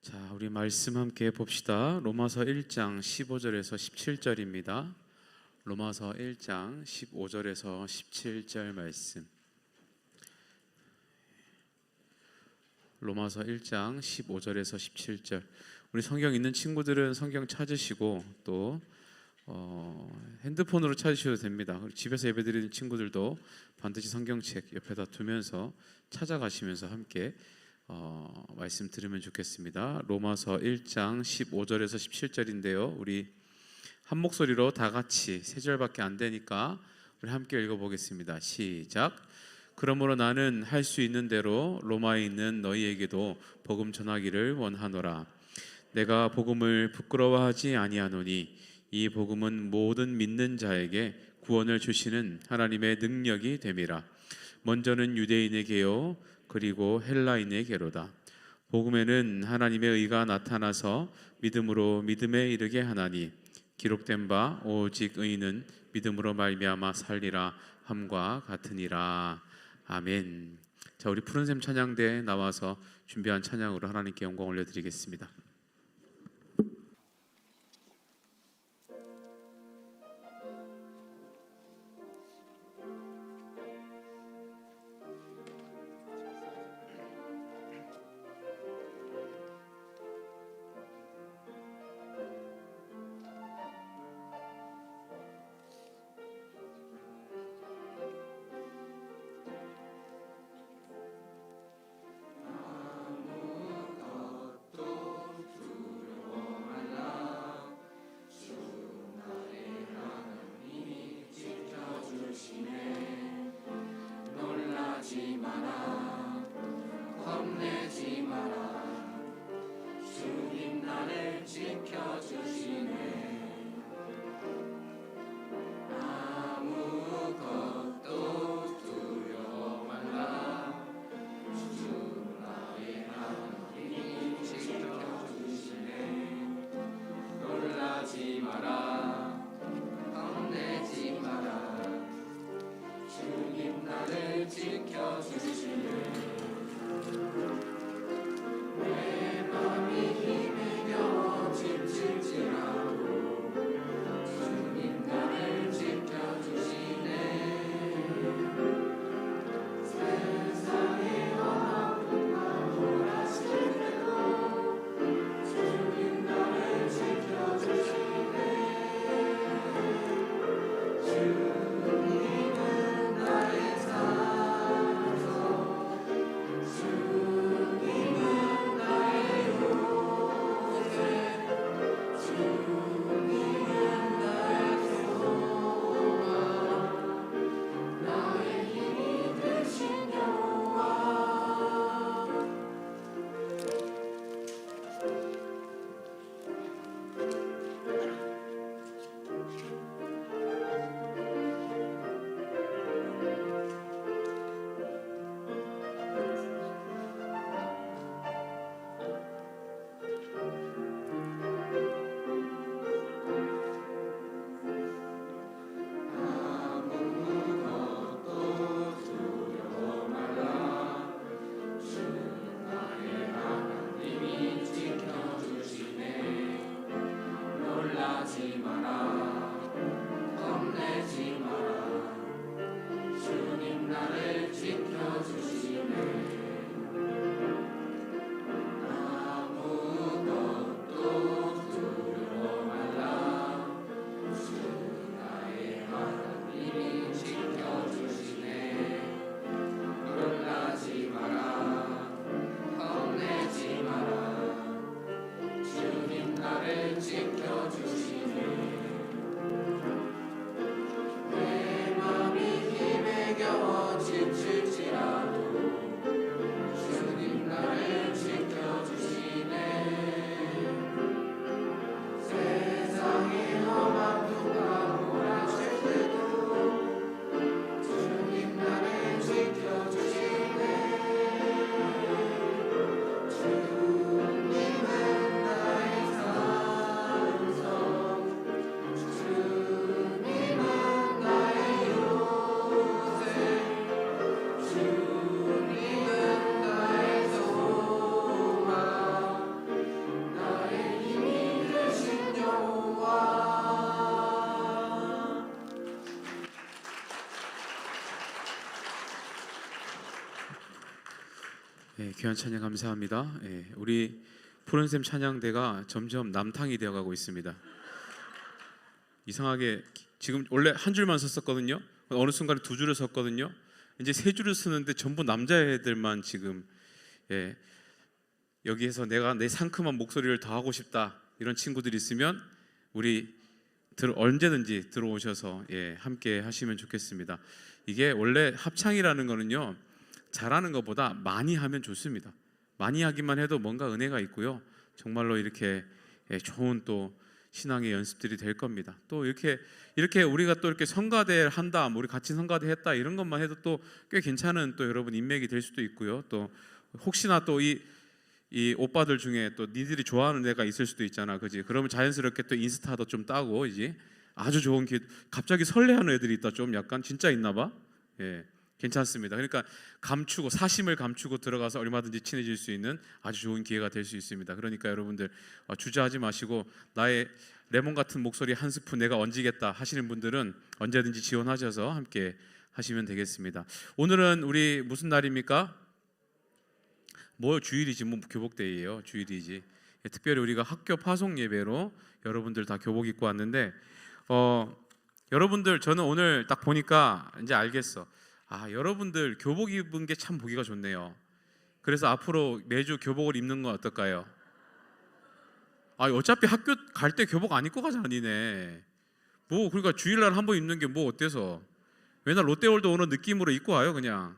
자, 우리 말씀 함께 봅시다. 로마서 1장 15절에서 17절입니다. 로마서 1장 15절에서 17절 말씀. 로마서 1장 15절에서 17절. 우리 성경 있는 친구들은 성경 찾으시고 또 핸드폰으로 찾으셔도 됩니다. 집에서 예배드리는 친구들도 반드시 성경책 옆에다 두면서 찾아가시면서 함께 말씀 들으면 좋겠습니다. 로마서 1장 15절에서 17절인데요. 우리 한 목소리로 다 같이 세 절밖에 안 되니까 우리 함께 읽어보겠습니다. 시작. 그러므로 나는 할 수 있는 대로 로마에 있는 너희에게도 복음 전하기를 원하노라. 내가 복음을 부끄러워하지 아니하노니 이 복음은 모든 믿는 자에게 구원을 주시는 하나님의 능력이 됨이라. 먼저는 유대인에게요 그리고 헬라인에게로다. 복음에는 하나님의 의가 나타나서 믿음으로 믿음에 이르게 하나니 기록된 바 오직 의인은 믿음으로 말미암아 살리라 함과 같으니라. 아멘. 자, 우리 푸른샘 찬양대에 나와서 준비한 찬양으로 하나님께 영광 올려드리겠습니다. 귀한 찬양 감사합니다. 우리 푸른샘 찬양대가 점점 남탕이 되어가고 있습니다. 이상하게 지금 원래 한 줄만 섰었거든요. 어느 순간에 두 줄을 섰거든요. 이제 세 줄을 쓰는데 전부 남자애들만 지금 여기에서 내가 내 상큼한 목소리를 더 하고 싶다 이런 친구들이 있으면 우리 언제든지 들어오셔서 함께 하시면 좋겠습니다. 이게 원래 합창이라는 거는요, 잘하는 것보다 많이 하면 좋습니다. 많이 하기만 해도 뭔가 은혜가 있고요, 정말로 이렇게 좋은 또 신앙의 연습들이 될 겁니다. 또 이렇게 우리가 또 이렇게 성가대를 한다, 우리 같이 성가대 했다 이런 것만 해도 또 꽤 괜찮은 또 여러분 인맥이 될 수도 있고요. 또 혹시나 또 이 오빠들 중에 또 니들이 좋아하는 애가 있을 수도 있잖아, 그지? 그러면 자연스럽게 또 인스타도 좀 따고 이제 아주 좋은 갑자기 설레하는 애들이 있다, 좀 약간 진짜 있나봐. 괜찮습니다. 그러니까 감추고 사심을 감추고 들어가서 얼마든지 친해질 수 있는 아주 좋은 기회가 될 수 있습니다. 그러니까 여러분들 주저하지 마시고 나의 레몬 같은 목소리 한 스푼 내가 얹이겠다 하시는 분들은 언제든지 지원하셔서 함께 하시면 되겠습니다. 오늘은 우리 무슨 날입니까? 주일이지, 교복데이예요. 주일이지. 특별히 우리가 학교 파송 예배로 여러분들 다 교복 입고 왔는데 여러분들 저는 오늘 딱 보니까 이제 알겠어. 여러분들 교복 입은 게 참 보기가 좋네요. 그래서 앞으로 매주 교복을 입는 건 어떨까요? 어차피 학교 갈 때 교복 안 입고 가잖아, 니네. 그러니까 주일날 한번 입는 게 어때서? 맨날 롯데월드 오는 느낌으로 입고 와요, 그냥.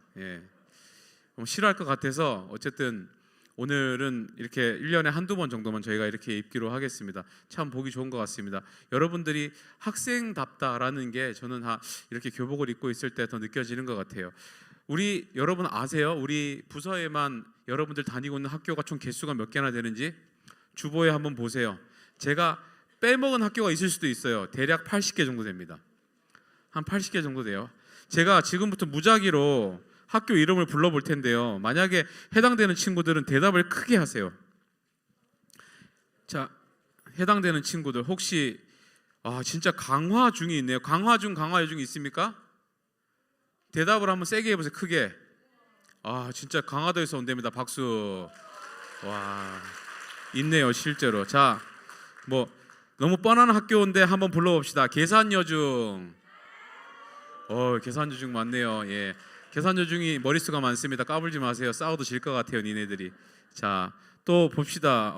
싫어할 것 같아서 어쨌든 오늘은 이렇게 1년에 한두 번 정도만 저희가 이렇게 입기로 하겠습니다. 참 보기 좋은 것 같습니다. 여러분들이 학생답다라는 게 저는 이렇게 교복을 입고 있을 때 더 느껴지는 것 같아요. 여러분 아세요? 우리 부서에만 여러분들 다니고 있는 학교가 총 개수가 몇 개나 되는지 주보에 한번 보세요. 제가 빼먹은 학교가 있을 수도 있어요. 대략 80개 정도 됩니다. 한 80개 정도 돼요. 제가 지금부터 무작위로 학교 이름을 불러볼 텐데요, 만약에 해당되는 친구들은 대답을 크게 하세요. 자, 해당되는 친구들 혹시 진짜 강화중이 있네요. 강화중, 강화여중 있습니까? 대답을 한번 세게 해보세요. 크게. 진짜 강화도에서 온답니다. 박수. 와, 있네요 실제로. 자, 너무 뻔한 학교인데 한번 불러봅시다. 계산여중. 계산여중 맞네요. 계산여중이 머릿수가 많습니다. 까불지 마세요. 싸워도 질 것 같아요, 니네들이. 자, 또 봅시다.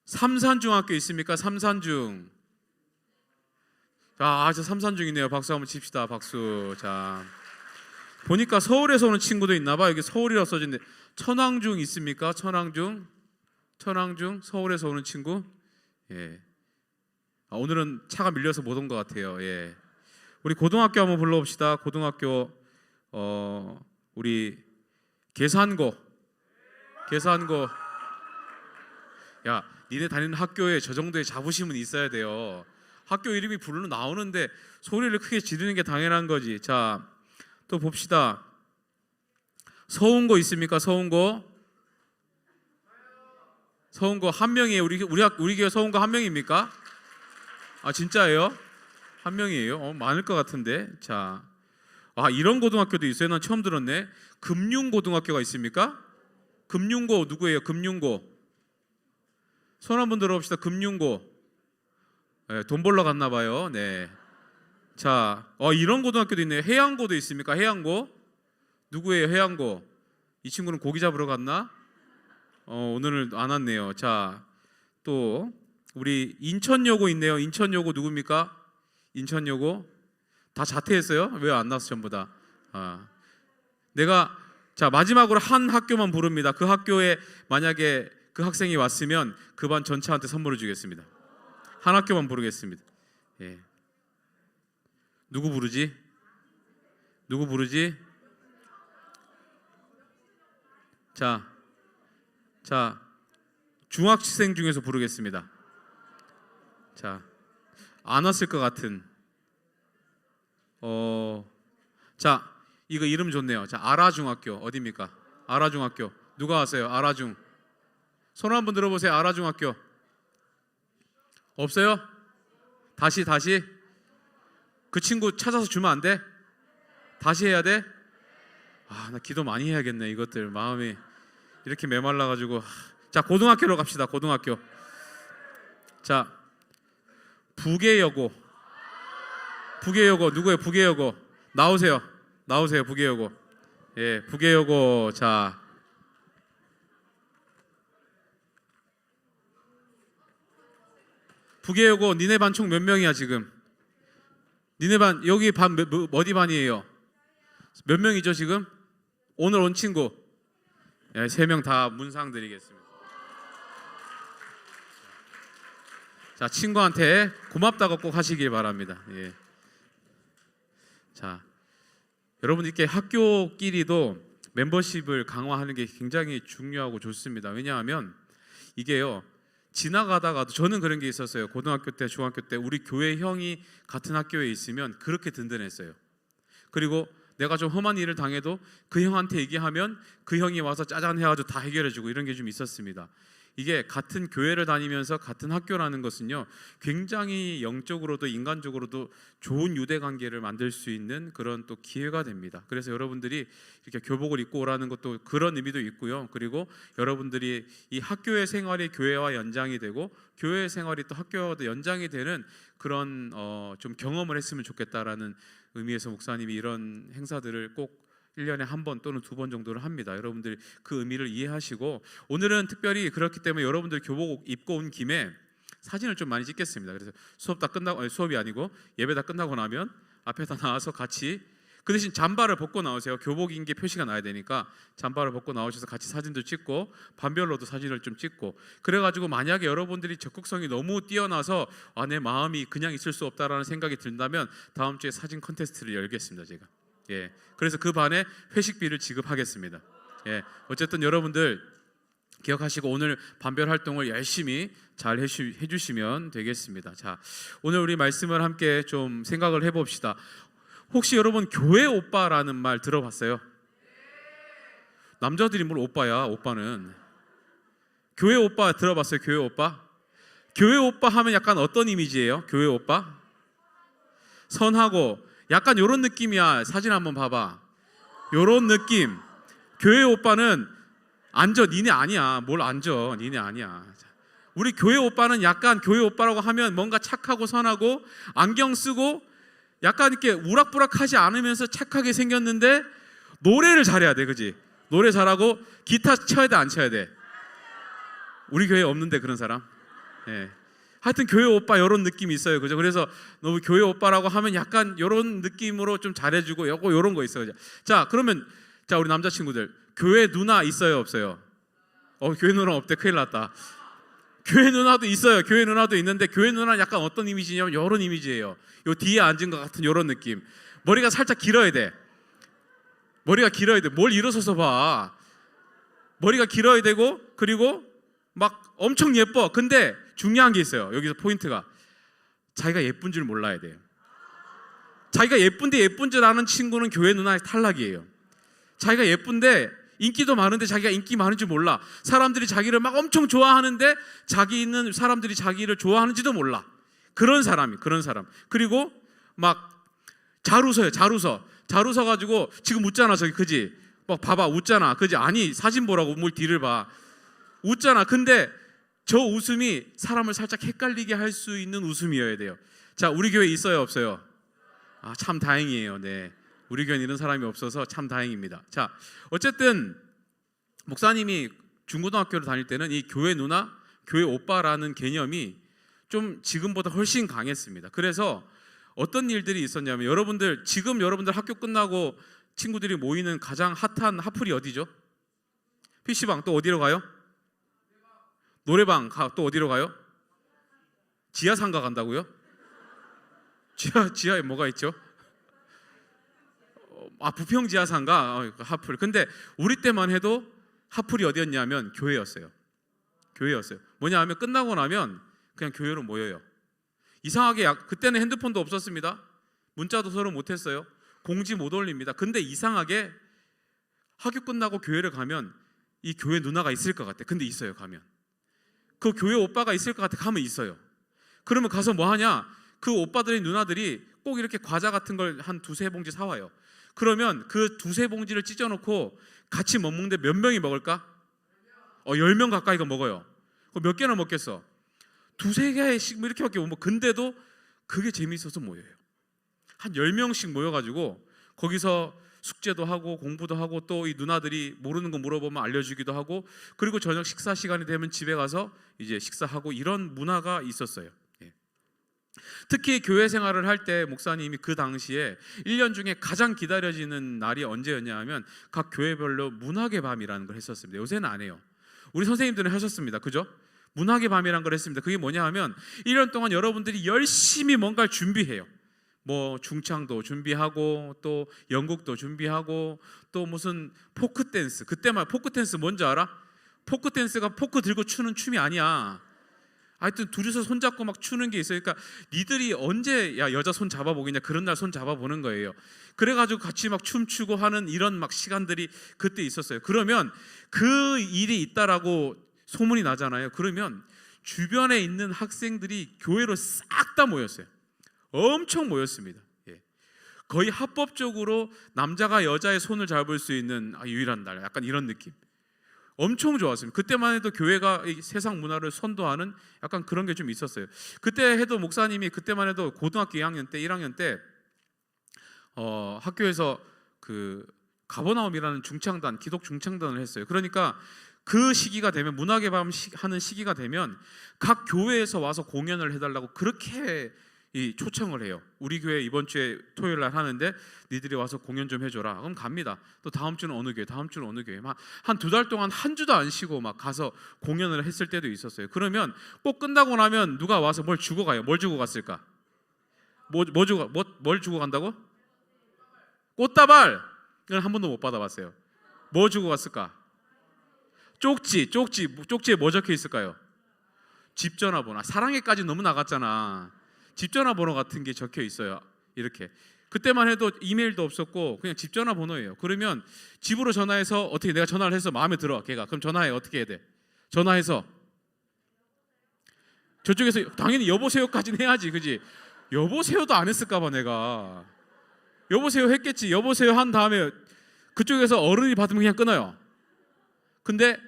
삼산중학교 있습니까? 삼산중. 저 삼산중이네요. 박수 한번 칩시다. 박수. 자, 보니까 서울에서 오는 친구도 있나봐. 여기 서울이라고 써진데 천왕중 있습니까? 천왕중 서울에서 오는 친구. 오늘은 차가 밀려서 못 온 것 같아요. 우리 고등학교 한번 불러봅시다. 고등학교 우리 계산고. 야, 니네 다니는 학교에 저 정도의 자부심은 있어야 돼요. 학교 이름이 나오는데 소리를 크게 지르는 게 당연한 거지. 자, 또 봅시다. 서운고 있습니까? 서운고 한 명이에요. 우리 교회 서운고 한 명입니까? 진짜예요? 한 명이에요? 많을 것 같은데. 자, 이런 고등학교도 있어요. 난 처음 들었네. 금융고등학교가 있습니까? 금융고 누구예요? 금융고. 손 한번 들어봅시다. 금융고. 돈 벌러 갔나 봐요. 네. 자, 이런 고등학교도 있네요. 해양고도 있습니까? 해양고. 누구예요? 해양고. 이 친구는 고기 잡으러 갔나? 오늘은 안 왔네요. 자, 또 우리 인천여고 있네요. 인천여고 누굽니까? 인천여고. 다 자퇴했어요? 왜 안 나왔어 전부 다? 내가 마지막으로 한 학교만 부릅니다. 그 학교에 만약에 그 학생이 왔으면 그 반 전체한테 선물을 주겠습니다. 한 학교만 부르겠습니다. 누구 부르지? 자, 중학생 중에서 부르겠습니다. 자, 안 왔을 것 같은. 자, 이거 이름 좋네요. 자, 아라중학교 어디입니까? 아라중학교. 누가 왔어요? 아라중. 손 한번 들어보세요. 아라중학교. 없어요? 다시. 그 친구 찾아서 주면 안 돼? 다시 해야 돼? 나 기도 많이 해야겠네. 이것들 마음이 이렇게 메말라가지고. 자, 고등학교로 갑시다. 고등학교. 자, 부계여고 누구예요? 부계여고 나오세요. 부계여고. 예, 부계여고. 자, 부계여고 니네 반 총 몇 명이야 지금? 니네 반 여기 반 어디 반이에요? 몇 명이죠 지금? 오늘 온 친구 3명 다 문상 드리겠습니다. 자, 친구한테 고맙다고 꼭 하시길 바랍니다. 예. 자, 여러분 이렇게 학교끼리도 멤버십을 강화하는 게 굉장히 중요하고 좋습니다. 왜냐하면 이게요, 지나가다가도 저는 그런 게 있었어요. 고등학교 때, 중학교 때 우리 교회 형이 같은 학교에 있으면 그렇게 든든했어요. 그리고 내가 좀 험한 일을 당해도 그 형한테 얘기하면 그 형이 와서 짜잔 해가지고 다 해결해주고 이런 게 좀 있었습니다. 이게 같은 교회를 다니면서 같은 학교라는 것은요, 굉장히 영적으로도 인간적으로도 좋은 유대 관계를 만들 수 있는 그런 또 기회가 됩니다. 그래서 여러분들이 이렇게 교복을 입고 오라는 것도 그런 의미도 있고요. 그리고 여러분들이 이 학교의 생활이 교회와 연장이 되고 교회의 생활이 또 학교와도 연장이 되는 그런 좀 경험을 했으면 좋겠다라는 의미에서 목사님이 이런 행사들을 꼭 1년에 한 번 또는 2번 정도를 합니다. 여러분들이 그 의미를 이해하시고, 오늘은 특별히 그렇기 때문에 여러분들 교복 입고 온 김에 사진을 좀 많이 찍겠습니다. 그래서 수업이 아니고 예배 다 끝나고 나면 앞에 다 나와서 같이, 그 대신 잠바를 벗고 나오세요. 교복인 게 표시가 나야 되니까 잠바를 벗고 나오셔서 같이 사진도 찍고 반별로도 사진을 좀 찍고, 그래가지고 만약에 여러분들이 적극성이 너무 뛰어나서 내 마음이 그냥 있을 수 없다라는 생각이 든다면 다음 주에 사진 컨테스트를 열겠습니다. 제가. 예, 그래서 그 반에 회식비를 지급하겠습니다. 예, 어쨌든 여러분들 기억하시고 오늘 반별 활동을 열심히 잘 해주시면 되겠습니다. 자, 오늘 우리 말씀을 함께 좀 생각을 해봅시다. 혹시 여러분 교회 오빠라는 말 들어봤어요? 남자들이 뭘 오빠야? 오빠는 교회 오빠 들어봤어요? 교회 오빠? 교회 오빠 하면 약간 어떤 이미지예요? 교회 오빠? 선하고 약간 요런 느낌이야. 사진 한번 봐봐. 요런 느낌. 교회 오빠는 앉아. 니네 아니야. 뭘 앉아. 니네 아니야. 우리 교회 오빠는 약간 교회 오빠라고 하면 뭔가 착하고 선하고 안경 쓰고 약간 이렇게 우락부락하지 않으면서 착하게 생겼는데 노래를 잘해야 돼. 그지? 노래 잘하고 기타 쳐야 돼, 안 쳐야 돼? 우리 교회에 없는데 그런 사람? 예. 하여튼 교회 오빠 이런 느낌이 있어요. 그죠? 그래서 너무 교회 오빠라고 하면 약간 이런 느낌으로 좀 잘해주고 요런 거 있어요. 자, 그러면 자, 우리 남자친구들 교회 누나 있어요, 없어요? 교회 누나 없대. 큰일 났다. 교회 누나도 있어요. 교회 누나도 있는데 교회 누나는 약간 어떤 이미지냐면 이런 이미지예요. 요 뒤에 앉은 것 같은 이런 느낌. 머리가 살짝 길어야 돼. 머리가 길어야 돼. 뭘 일어서서 봐. 머리가 길어야 되고, 그리고 막 엄청 예뻐. 근데 중요한 게 있어요. 여기서 포인트가 자기가 예쁜 줄 몰라야 돼요. 자기가 예쁜데 예쁜 줄 아는 친구는 교회 누나의 탈락이에요. 자기가 예쁜데 인기도 많은데 자기가 인기 많은 줄 몰라. 사람들이 자기를 막 엄청 좋아하는데 자기 있는 사람들이 자기를 좋아하는지도 몰라. 그런 사람. 그리고 막 잘 웃어요. 잘 웃어 가지고 지금 웃잖아. 저기 그지? 막 봐봐. 웃잖아. 그지? 아니, 사진 보라고 뭘 뒤를 봐. 웃잖아. 근데 저 웃음이 사람을 살짝 헷갈리게 할 수 있는 웃음이어야 돼요. 자, 우리 교회 있어요, 없어요? 참 다행이에요. 네, 우리 교회는 이런 사람이 없어서 참 다행입니다. 자, 어쨌든 목사님이 중고등학교를 다닐 때는 이 교회 누나, 교회 오빠라는 개념이 좀 지금보다 훨씬 강했습니다. 그래서 어떤 일들이 있었냐면, 지금 여러분들 학교 끝나고 친구들이 모이는 가장 핫한 핫플이 어디죠? PC방. 또 어디로 가요? 노래방. 또 어디로 가요? 지하상가 간다고요? 지하에 뭐가 있죠? 부평 지하상가. 핫플. 근데 우리 때만 해도 핫플이 어디였냐면 교회였어요. 뭐냐 하면 끝나고 나면 그냥 교회로 모여요. 이상하게 그때는 핸드폰도 없었습니다. 문자도 서로 못했어요. 공지 못 올립니다. 근데 이상하게 학교 끝나고 교회를 가면 이 교회 누나가 있을 것 같아. 근데 있어요. 가면 그 교회 오빠가 있을 것 같아. 가면 있어요. 그러면 가서 뭐 하냐? 그 오빠들이 누나들이 꼭 이렇게 과자 같은 걸 한 2-3봉지 사와요. 그러면 그 두세 봉지를 찢어놓고 같이 먹는데 몇 명이 먹을까? 10명 가까이가 먹어요. 몇 개나 먹겠어? 두세 개씩 이렇게밖에 못 먹어. 근데도 그게 재미있어서 모여요. 한 10명씩 모여가지고 거기서 숙제도 하고 공부도 하고 또 이 누나들이 모르는 거 물어보면 알려주기도 하고, 그리고 저녁 식사 시간이 되면 집에 가서 이제 식사하고, 이런 문화가 있었어요. 특히 교회 생활을 할 때 목사님이 그 당시에 1년 중에 가장 기다려지는 날이 언제였냐 하면 각 교회별로 문학의 밤이라는 걸 했었습니다. 요새는 안 해요. 우리 선생님들은 하셨습니다. 그죠? 문학의 밤이라는 걸 했습니다. 그게 뭐냐 하면 1년 동안 여러분들이 열심히 뭔가를 준비해요. 뭐 중창도 준비하고 또 연극도 준비하고 또 무슨 포크 댄스, 그때만 포크 댄스 뭔지 알아? 포크 댄스가 포크 들고 추는 춤이 아니야. 하여튼 둘이서 손잡고 막 추는 게 있어요. 그러니까 니들이 언제 야 여자 손 잡아보겠냐, 그런 날 손 잡아보는 거예요. 그래가지고 같이 막 춤추고 하는 이런 막 시간들이 그때 있었어요. 그러면 그 일이 있다라고 소문이 나잖아요. 그러면 주변에 있는 학생들이 교회로 싹 다 모였어요. 엄청 모였습니다. 거의 합법적으로 남자가 여자의 손을 잡을 수 있는 유일한 날, 약간 이런 느낌. 엄청 좋았습니다. 그때만 해도 교회가 이 세상 문화를 선도하는 약간 그런 게 좀 있었어요. 그때 해도 목사님이 그때만 해도 고등학교 2학년 때 1학년 때 학교에서 그 가버나움이라는 중창단, 기독 중창단을 했어요. 그러니까 그 시기가 되면, 문학의 밤 하는 시기가 되면 각 교회에서 와서 공연을 해달라고 그렇게 초청을 해요. 우리 교회 이번 주에 토요일 날 하는데 니들이 와서 공연 좀 해줘라. 그럼 갑니다. 또 다음 주는 어느 교회, 다음 주는 어느 교회, 막 한 2달 동안 한 주도 안 쉬고 막 가서 공연을 했을 때도 있었어요. 그러면 꼭 끝나고 나면 누가 와서 뭘 주고 가요. 뭘 주고 갔을까? 뭘 주고 간다고? 꽃다발. 이건 한 번도 못 받아봤어요. 뭐 주고 갔을까? 쪽지에 뭐 적혀 있을까요? 집 전화번호. 사랑해까지 너무 나갔잖아. 집 전화번호 같은 게 적혀 있어요. 이렇게. 그때만 해도 이메일도 없었고 그냥 집 전화번호예요. 그러면 집으로 전화해서, 어떻게 내가 전화를 해서 마음에 들어 걔가, 그럼 전화해. 어떻게 해야 돼? 전화해서 저쪽에서 당연히 여보세요까지는 해야지, 그지? 여보세요도 안 했을까 봐. 내가 여보세요 했겠지. 여보세요 한 다음에 그쪽에서 어른이 받으면 그냥 끊어요. 근데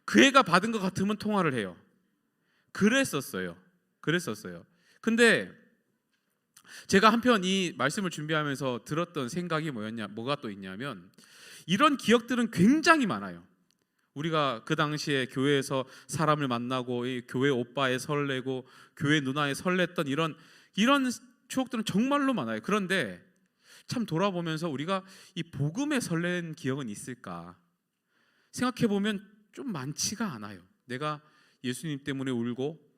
그 애가 받은 것 같으면 통화를 해요. 그랬었어요. 근데 제가 한편 이 말씀을 준비하면서 들었던 생각이 뭐가 또 있냐면, 이런 기억들은 굉장히 많아요. 우리가 그 당시에 교회에서 사람을 만나고 이 교회 오빠에 설레고 교회 누나에 설렜던 이런 추억들은 정말로 많아요. 그런데 참 돌아보면서 우리가 이 복음에 설렌 기억은 있을까 생각해 보면 좀 많지가 않아요. 내가 예수님 때문에 울고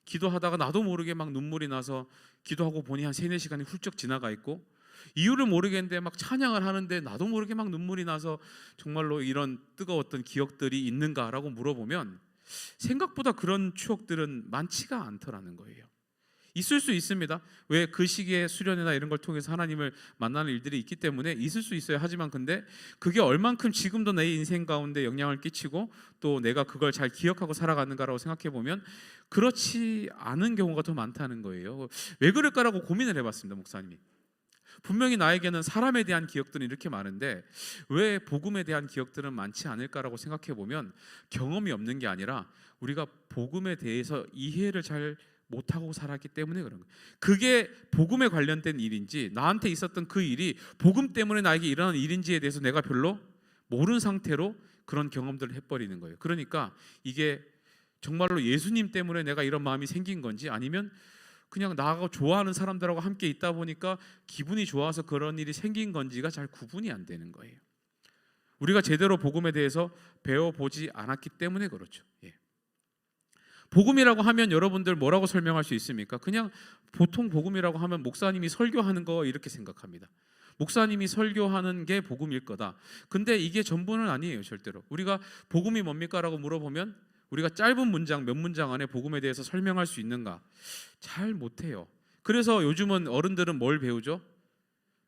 기도하다가 나도 모르게 막 눈물이 나서 기도하고 보니 한 3-4시간이 훌쩍 지나가 있고, 이유를 모르겠는데 막 찬양을 하는데 나도 모르게 막 눈물이 나서 정말로 이런 뜨거웠던 기억들이 있는가라고 물어보면 생각보다 그런 추억들은 많지가 않더라는 거예요. 있을 수 있습니다. 왜? 그 시기에 수련회나 이런 걸 통해서 하나님을 만나는 일들이 있기 때문에 있을 수 있어요. 하지만 근데 그게 얼만큼 지금도 내 인생 가운데 영향을 끼치고 또 내가 그걸 잘 기억하고 살아가는가라고 생각해 보면 그렇지 않은 경우가 더 많다는 거예요. 왜 그럴까라고 고민을 해봤습니다. 목사님이 분명히 나에게는 사람에 대한 기억들은 이렇게 많은데 왜 복음에 대한 기억들은 많지 않을까라고 생각해 보면 경험이 없는 게 아니라 우리가 복음에 대해서 이해를 잘 못하고 살았기 때문에 그런 거예요. 그게 복음에 관련된 일인지, 나한테 있었던 그 일이 복음 때문에 나에게 일어난 일인지에 대해서 내가 별로 모르는 상태로 그런 경험들을 해버리는 거예요. 그러니까 이게 정말로 예수님 때문에 내가 이런 마음이 생긴 건지, 아니면 그냥 나하고 좋아하는 사람들하고 함께 있다 보니까 기분이 좋아서 그런 일이 생긴 건지가 잘 구분이 안 되는 거예요. 우리가 제대로 복음에 대해서 배워보지 않았기 때문에 그렇죠. 복음이라고 하면 여러분들 뭐라고 설명할 수 있습니까? 그냥 보통 복음이라고 하면 목사님이 설교하는 거 이렇게 생각합니다. 목사님이 설교하는 게 복음일 거다. 근데 이게 전부는 아니에요. 절대로. 우리가 복음이 뭡니까? 라고 물어보면 우리가 짧은 문장, 몇 문장 안에 복음에 대해서 설명할 수 있는가? 잘 못해요. 그래서 요즘은 어른들은 뭘 배우죠?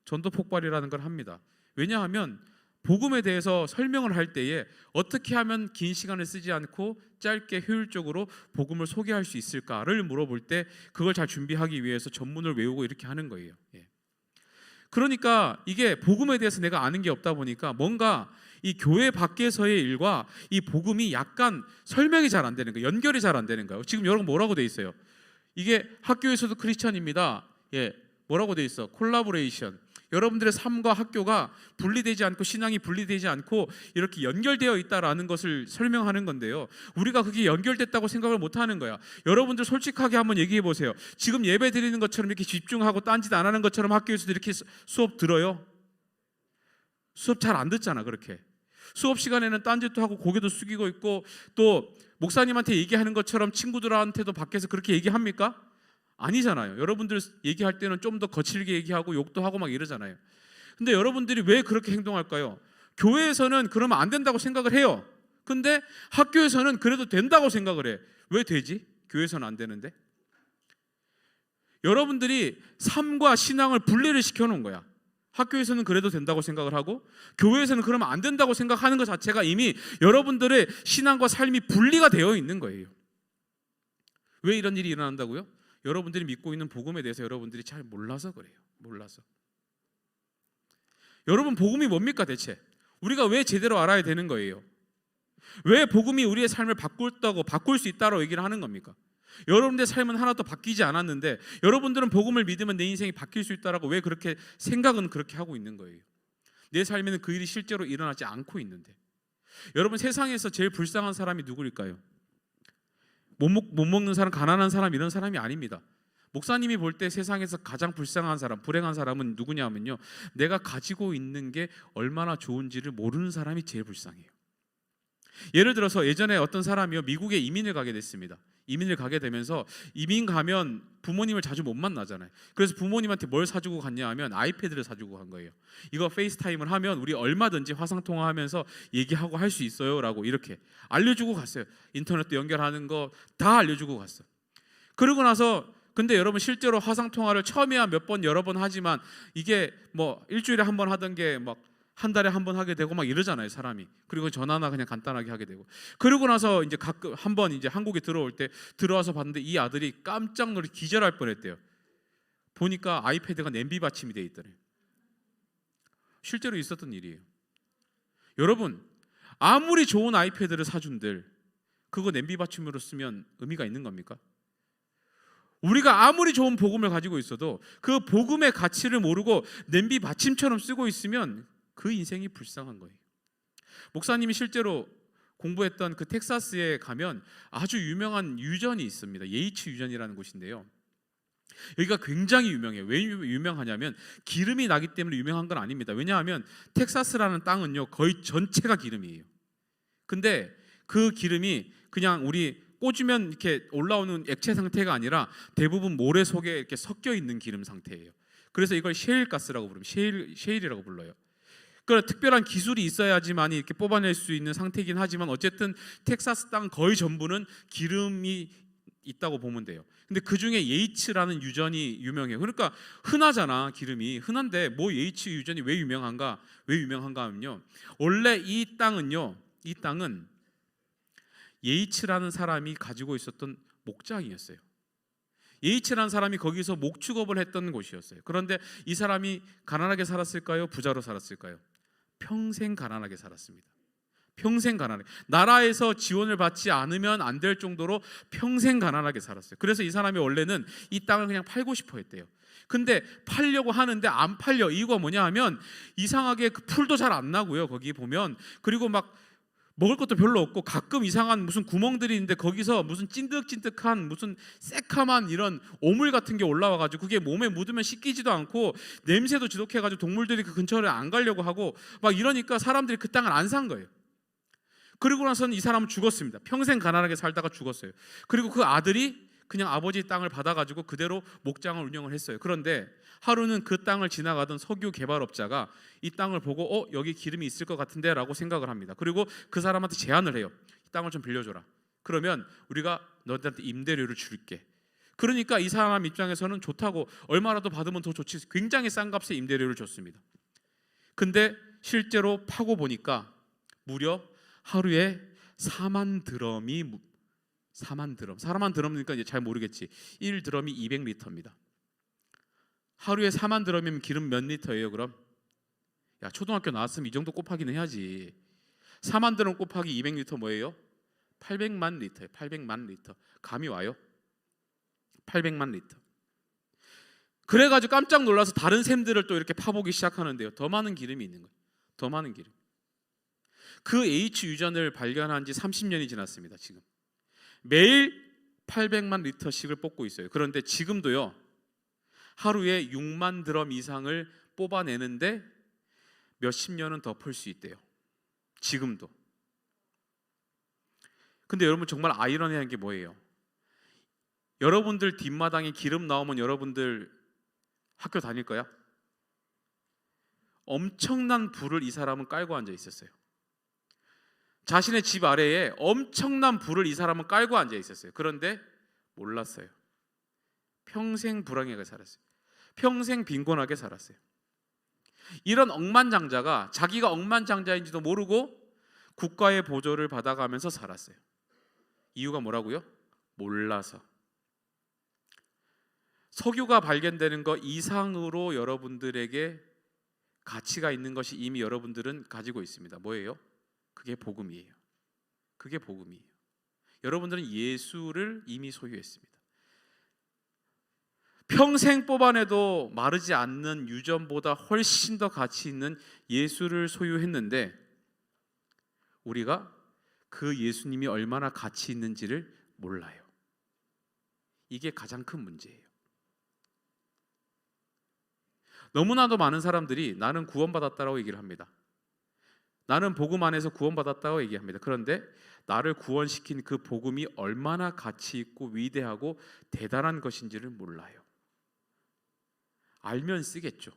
전도 폭발이라는 걸 합니다. 왜냐하면 복음에 대해서 설명을 할 때에 어떻게 하면 긴 시간을 쓰지 않고 짧게 효율적으로 복음을 소개할 수 있을까를 물어볼 때 그걸 잘 준비하기 위해서 전문을 외우고 이렇게 하는 거예요. 그러니까 이게 복음에 대해서 내가 아는 게 없다 보니까 뭔가 이 교회 밖에서의 일과 이 복음이 약간 설명이 잘 안 되는 거예요. 연결이 잘 안 되는 거예요. 지금 여러분 뭐라고 돼 있어요? 이게 학교에서도 크리스천입니다. 예, 뭐라고 돼 있어? 콜라보레이션. 여러분들의 삶과 학교가 분리되지 않고 신앙이 분리되지 않고 이렇게 연결되어 있다라는 것을 설명하는 건데요. 우리가 그게 연결됐다고 생각을 못 하는 거야. 여러분들 솔직하게 한번 얘기해 보세요. 지금 예배 드리는 것처럼 이렇게 집중하고 딴짓 안 하는 것처럼 학교에서도 이렇게 수업 들어요? 수업 잘 안 듣잖아. 그렇게 수업 시간에는 딴짓도 하고 고개도 숙이고 있고 또 목사님한테 얘기하는 것처럼 친구들한테도 밖에서 그렇게 얘기합니까? 아니잖아요. 여러분들 얘기할 때는 좀 더 거칠게 얘기하고 욕도 하고 막 이러잖아요. 근데 여러분들이 왜 그렇게 행동할까요? 교회에서는 그러면 안 된다고 생각을 해요. 근데 학교에서는 그래도 된다고 생각을 해. 왜 되지? 교회에서는 안 되는데? 여러분들이 삶과 신앙을 분리를 시켜놓은 거야. 학교에서는 그래도 된다고 생각을 하고 교회에서는 그러면 안 된다고 생각하는 것 자체가 이미 여러분들의 신앙과 삶이 분리가 되어 있는 거예요. 왜 이런 일이 일어난다고요? 여러분들이 믿고 있는 복음에 대해서 여러분들이 잘 몰라서 그래요. 몰라서. 여러분 복음이 뭡니까 대체? 우리가 왜 제대로 알아야 되는 거예요? 왜 복음이 우리의 삶을 바꿀 수 있다고 얘기를 하는 겁니까? 여러분들의 삶은 하나도 바뀌지 않았는데 여러분들은 복음을 믿으면 내 인생이 바뀔 수 있다라고 왜 그렇게 생각은 그렇게 하고 있는 거예요? 내 삶에는 그 일이 실제로 일어나지 않고 있는데. 여러분 세상에서 제일 불쌍한 사람이 누구일까요? 못 먹는 사람, 가난한 사람 이런 사람이 아닙니다. 목사님이 볼 때 세상에서 가장 불쌍한 사람, 불행한 사람은 누구냐면요, 내가 가지고 있는 게 얼마나 좋은지를 모르는 사람이 제일 불쌍해요. 예를 들어서 예전에 어떤 사람이요 미국에 이민을 가게 됐습니다. 이민을 가게 되면서 이민 가면 부모님을 자주 못 만나잖아요. 그래서 부모님한테 뭘 사주고 갔냐 하면 아이패드를 사주고 간 거예요. 이거 페이스타임을 하면 우리 얼마든지 화상통화하면서 얘기하고 할 수 있어요 라고 이렇게 알려주고 갔어요. 인터넷도 연결하는 거 다 알려주고 갔어요. 그러고 나서 근데 여러분 실제로 화상통화를 처음에야 몇 번 여러 번 하지만 이게 뭐 일주일에 한 번 하던 게 막 한 달에 한 번 하게 되고 막 이러잖아요 사람이. 그리고 전화나 그냥 간단하게 하게 되고. 그러고 나서 이제 가끔 한 번 이제 한국에 들어올 때 들어와서 봤는데 이 아들이 깜짝 놀래 기절할 뻔했대요. 보니까 아이패드가 냄비 받침이 돼 있더래요. 실제로 있었던 일이에요. 여러분 아무리 좋은 아이패드를 사준들 그거 냄비 받침으로 쓰면 의미가 있는 겁니까? 우리가 아무리 좋은 복음을 가지고 있어도 그 복음의 가치를 모르고 냄비 받침처럼 쓰고 있으면 그 인생이 불쌍한 거예요. 목사님이 실제로 공부했던 그 텍사스에 가면 아주 유명한 유전이 있습니다. 예이츠 유전이라는 곳인데요. 여기가 굉장히 유명해요. 왜 유명하냐면 기름이 나기 때문에 유명한 건 아닙니다. 왜냐하면 텍사스라는 땅은요 거의 전체가 기름이에요. 근데 그 기름이 그냥 우리 꽂으면 이렇게 올라오는 액체 상태가 아니라 대부분 모래 속에 이렇게 섞여 있는 기름 상태예요. 그래서 이걸 셰일 가스라고 부릅니다. 셰일이라고 불러요. 그러니까 특별한 기술이 있어야지만 이렇게 뽑아낼 수 있는 상태이긴 하지만 어쨌든 텍사스 땅 거의 전부는 기름이 있다고 보면 돼요. 근데 그 중에 예이츠라는 유전이 유명해요. 그러니까 흔하잖아 기름이. 흔한데 뭐 예이츠 유전이 왜 유명한가? 왜 유명한가 하면요. 원래 이 땅은 예이츠라는 사람이 가지고 있었던 목장이었어요. 예이츠라는 사람이 거기서 목축업을 했던 곳이었어요. 그런데 이 사람이 가난하게 살았을까요? 부자로 살았을까요? 평생 가난하게 살았습니다. 평생 가난하게. 나라에서 지원을 받지 않으면 안 될 정도로 평생 가난하게 살았어요. 그래서 이 사람이 원래는 이 땅을 그냥 팔고 싶어 했대요. 근데 팔려고 하는데 안 팔려. 이유가 뭐냐 하면 이상하게 그 풀도 잘 안 나고요. 거기 보면. 그리고 막 먹을 것도 별로 없고 가끔 이상한 무슨 구멍들이 있는데 거기서 무슨 찐득찐득한 무슨 새카만 이런 오물 같은 게 올라와가지고 그게 몸에 묻으면 씻기지도 않고 냄새도 지독해가지고 동물들이 그 근처를 안 가려고 하고 막 이러니까 사람들이 그 땅을 안 산 거예요. 그리고 나서는 이 사람은 죽었습니다. 평생 가난하게 살다가 죽었어요. 그리고 그 아들이 그냥 아버지 땅을 받아가지고 그대로 목장을 운영을 했어요. 그런데 하루는 그 땅을 지나가던 석유 개발업자가 이 땅을 보고 여기 기름이 있을 것 같은데 라고 생각을 합니다. 그리고 그 사람한테 제안을 해요. 이 땅을 좀 빌려줘라. 그러면 우리가 너한테 임대료를 줄게. 그러니까 이 사람 입장에서는 좋다고 얼마라도 받으면 더 좋지. 굉장히 싼 값에 임대료를 줬습니다. 근데 실제로 파고 보니까 무려 하루에 4만 드럼이 4만 드럼. 4만 드럼이니까 이제 잘 모르겠지. 1드럼이 200리터입니다. 하루에 4만 들어면 기름 몇 리터예요 그럼? 야, 초등학교 나왔으면 이 정도 곱하기는 해야지. 4만 들어 곱하기 200리터 뭐예요? 800만 리터예요. 800만 리터. 감이 와요? 800만 리터. 그래가지고 깜짝 놀라서 다른 샘들을 또 이렇게 파보기 시작하는데요. 더 많은 기름이 있는 거예요. 더 많은 기름. 그 H 유전을 발견한 지 30년이 지났습니다. 지금 매일 800만 리터씩을 뽑고 있어요. 그런데 지금도요, 하루에 6만 드럼 이상을 뽑아내는데 몇십 년은 더 풀 수 있대요. 지금도. 근데 여러분 정말 아이러니한 게 뭐예요? 여러분들 뒷마당에 기름 나오면 여러분들 학교 다닐 거야? 엄청난 불을 이 사람은 깔고 앉아 있었어요. 자신의 집 아래에 엄청난 불을 이 사람은 깔고 앉아 있었어요. 그런데 몰랐어요. 평생 불행하게 살았어요. 평생 빈곤하게 살았어요. 이런 억만장자가 자기가 억만장자인지도 모르고 국가의 보조를 받아가면서 살았어요. 이유가 뭐라고요? 몰라서. 석유가 발견되는 것 이상으로 여러분들에게 가치가 있는 것이 이미 여러분들은 가지고 있습니다. 뭐예요? 그게 복음이에요. 그게 복음이에요. 여러분들은 예수를 이미 소유했습니다. 평생 뽑아내도 마르지 않는 유전보다 훨씬 더 가치 있는 예수를 소유했는데 우리가 그 예수님이 얼마나 가치 있는지를 몰라요. 이게 가장 큰 문제예요. 너무나도 많은 사람들이 나는 구원받았다라고 얘기를 합니다. 나는 복음 안에서 구원받았다고 얘기합니다. 그런데 나를 구원시킨 그 복음이 얼마나 가치 있고 위대하고 대단한 것인지를 몰라요. 알면 쓰겠죠.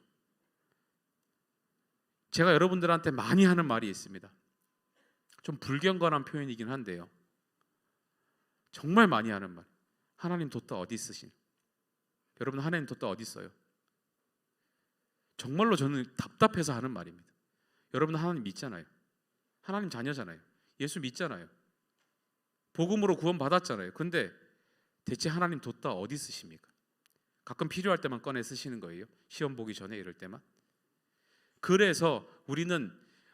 제가 여러분들한테 많이 하는 말이 있습니다. 좀 불경건한 표현이긴 한데요, 정말 많이 하는 말. 하나님 뒀다 어디 있으신? 여러분, 하나님 뒀다 어디 있어요? 정말로 저는 답답해서 하는 말입니다. 여러분, 하나님 믿잖아요. 하나님 자녀잖아요. 예수 믿잖아요. 복음으로 구원 받았잖아요. 근데 대체 하나님 뒀다 어디 쓰십니까? 가끔 필요할 때만 꺼내 쓰시는 거예요. 시험 보기 전에 이럴 때만. 그래서 우리는